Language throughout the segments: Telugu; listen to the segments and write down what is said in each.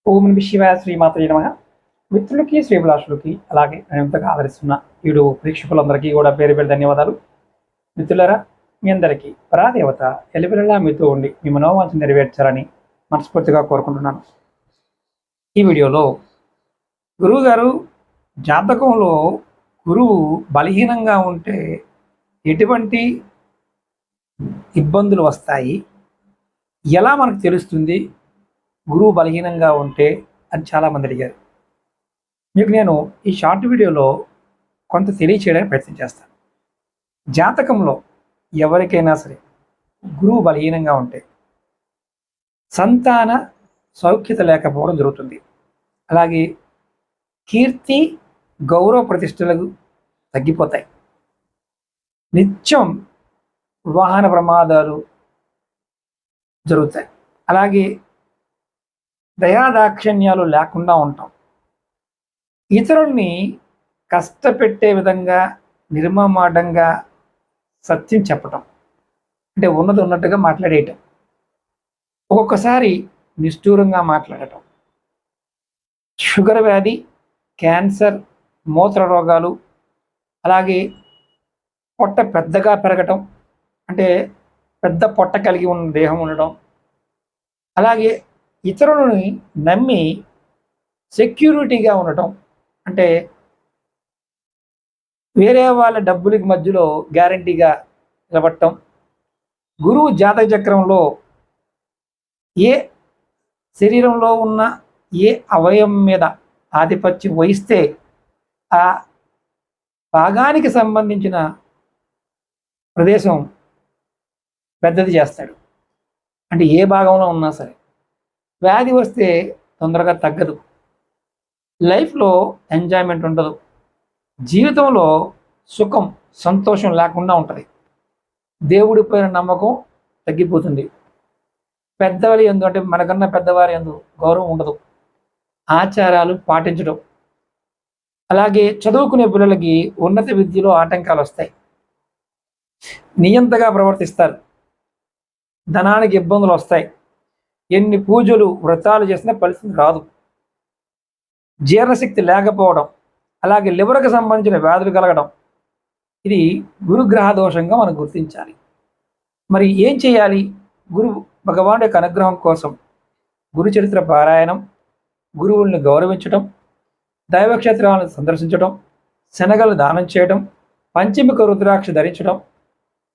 ఓం నమః శివాయ శ్రీమాత్రే నమః. మిత్రులకి శ్రీభిలాషులకి అలాగే నేను ఎంతగా ఆదరిస్తున్న వీడియో ప్రేక్షకులందరికీ కూడా పేరు పేరు ధన్యవాదాలు. మిత్రులారా, మీ అందరికీ పరాదేవత ఎలివెల్లా మీతో ఉండి మీ మనోవాంఛ నెరవేర్చాలని మనస్ఫూర్తిగా కోరుకుంటున్నాను. ఈ వీడియోలో గురువుగారు జాతకంలో గురువు బలహీనంగా ఉంటే ఎటువంటి ఇబ్బందులు వస్తాయి, ఎలా మనకు తెలుస్తుంది గురువు బలహీనంగా ఉంటే అని చాలామంది అడిగారు. మీకు నేను ఈ షార్ట్ వీడియోలో కొంత తెలియచేయడానికి ప్రయత్నం చేస్తాను. జాతకంలో ఎవరికైనా సరే గురువు బలహీనంగా ఉంటే సంతాన సౌఖ్యత లేకపోవడం జరుగుతుంది. అలాగే కీర్తి గౌరవ ప్రతిష్టలకు తగ్గిపోతాయి. నిత్యం వాహన ప్రమాదాలు జరుగుతాయి. అలాగే దయాదాక్షిణ్యాలు లేకుండా ఉంటాం. ఇతరుల్ని కష్టపెట్టే విధంగా నిర్మమాటంగా సత్యం చెప్పటం, అంటే ఉన్నది ఉన్నట్టుగా మాట్లాడేయటం, ఒక్కొక్కసారి నిష్ఠూరంగా మాట్లాడటం, షుగర్ వ్యాధి, క్యాన్సర్, మూత్ర రోగాలు, అలాగే పొట్ట పెద్దగా పెరగటం, అంటే పెద్ద పొట్ట కలిగి ఉన్న దేహం ఉండడం, అలాగే ఇతరులని నమ్మి సెక్యూరిటీగా ఉండటం, అంటే వేరే వాళ్ళ డబ్బులకి మధ్యలో గ్యారంటీగా నిలబడటం. గురువు జాతక చక్రంలో ఏ శరీరంలో ఉన్న ఏ అవయవం మీద ఆధిపత్యం వహిస్తే ఆ భాగానికి సంబంధించిన ప్రదేశం పెద్దది చేస్తాడు. అంటే ఏ భాగంలో ఉన్నా సరే వ్యాధి వస్తే తొందరగా తగ్గదు, లైఫ్లో ఎంజాయ్మెంట్ ఉండదు, జీవితంలో సుఖం సంతోషం లేకుండా ఉంటుంది, దేవుడిపైన నమ్మకం తగ్గిపోతుంది, పెద్దవారి యందు అంటే మనకన్నా పెద్దవారి యందు గౌరవం ఉండదు, ఆచారాలు పాటించడం, అలాగే చదువుకునే పిల్లలకి ఉన్నత విద్యలో ఆటంకాలు వస్తాయి, నియంతగా ప్రవర్తిస్తారు, ధనానికి ఇబ్బందులు వస్తాయి, ఎన్ని పూజలు వ్రతాలు చేసినా ఫలితం రాదు, జీర్ణశక్తి లేకపోవడం, అలాగే లివర్కి సంబంధించిన వ్యాధులు కలగడం, ఇది గురుగ్రహ దోషంగా మనం గుర్తించాలి. మరి ఏం చేయాలి? గురువు భగవానుడి యొక్క అనుగ్రహం కోసం గురు చరిత్ర పారాయణం, గురువుల్ని గౌరవించడం, దైవక్షేత్రాలను సందర్శించడం, శనగలు దానం చేయడం, పంచమిక రుద్రాక్ష ధరించడం,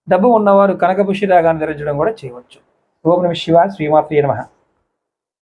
డబ్బు ఉన్నవారు కనకపుష్య రాగాన్ని ధరించడం కూడా చేయవచ్చు. ఓం నమః శివాయ శ్రీమాత్రే నమః.